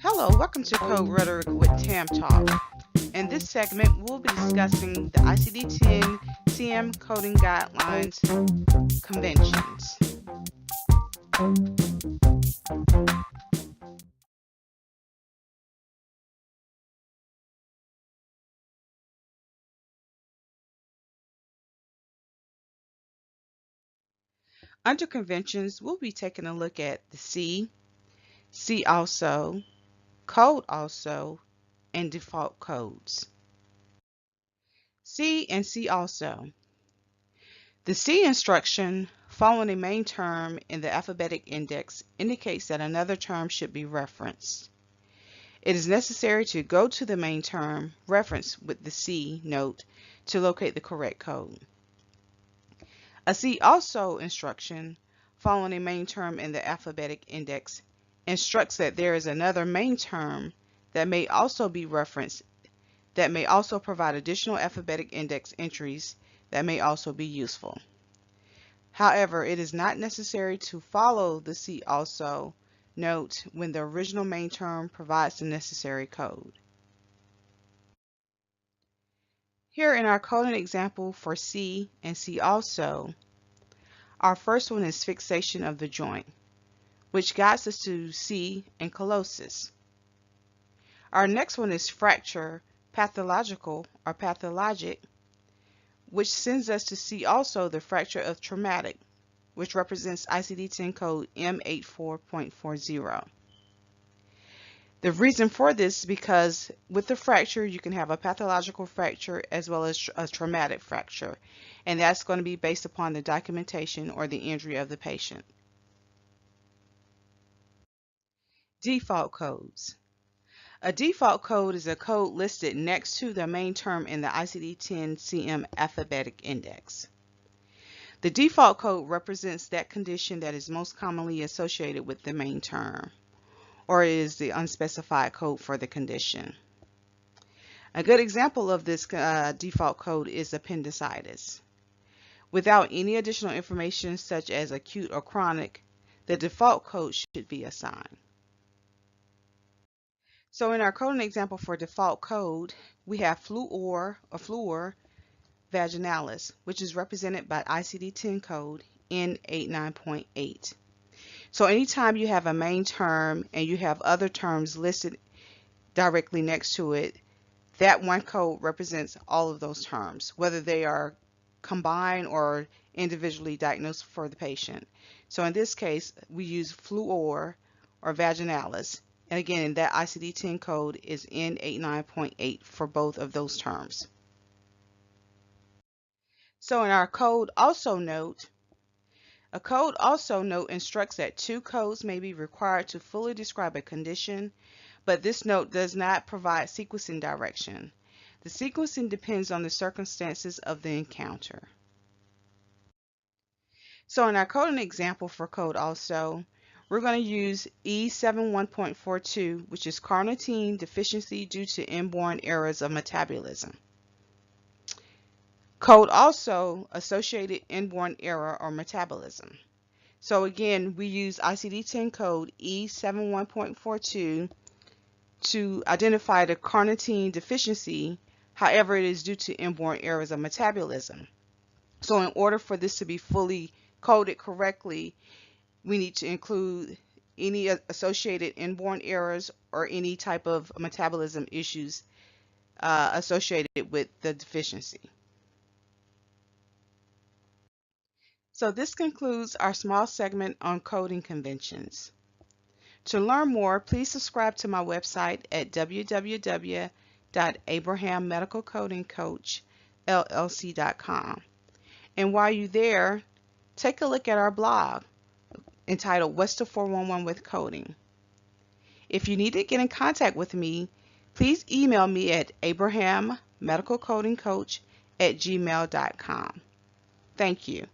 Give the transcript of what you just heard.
Hello, welcome to Code Rhetoric with Tam Talk. In this segment, we'll be discussing the ICD-10 CM coding guidelines conventions. Under conventions, we'll be taking a look at the C also, code also, and default codes. C and C also. The C instruction following a main term in the alphabetic index indicates that another term should be referenced. It is necessary to go to the main term referenced with the C note to locate the correct code. A C also instruction following a main term in the alphabetic index instructs that there is another main term that may also be referenced that may also provide additional alphabetic index entries that may also be useful. However, it is not necessary to follow the C also note when the original main term provides the necessary code. Here in our coding example for C and C also, our first one is fixation of the joint, which guides us to C and collosis. Our next one is fracture, pathological or pathologic, which sends us to see also the fracture of traumatic, which represents ICD-10 code M84.40. The reason for this is because with the fracture, you can have a pathological fracture as well as a traumatic fracture, and that's going to be based upon the documentation or the injury of the patient. Default codes. A default code is a code listed next to the main term in the ICD-10 CM alphabetic index. The default code represents that condition that is most commonly associated with the main term, or is the unspecified code for the condition. A good example of this default code is appendicitis. Without any additional information such as acute or chronic, the default code should be assigned. So in our coding example for default code, we have fluor or fluor vaginalis, which is represented by ICD-10 code N89.8. So anytime you have a main term and you have other terms listed directly next to it, that one code represents all of those terms, whether they are combined or individually diagnosed for the patient. So in this case, we use fluor or vaginalis. And again, that ICD-10 code is N89.8 for both of those terms. So in our code also note, a code also note instructs that two codes may be required to fully describe a condition, but this note does not provide sequencing direction. The sequencing depends on the circumstances of the encounter. So in our coding example for code also, we're going to use E71.42, which is carnitine deficiency due to inborn errors of metabolism. Code also associated inborn error or metabolism. So again, we use ICD-10 code E71.42 to identify the carnitine deficiency. However, it is due to inborn errors of metabolism. So in order for this to be fully coded correctly, we need to include any associated inborn errors or any type of metabolism issues associated with the deficiency. So this concludes our small segment on coding conventions. To learn more, please subscribe to my website at www.abrahammedicalcodingcoachllc.com. And while you're there, take a look at our blog entitled What's the 411 with Coding. If you need to get in contact with me, please email me at abrahammedicalcodingcoach@gmail.com. Thank you.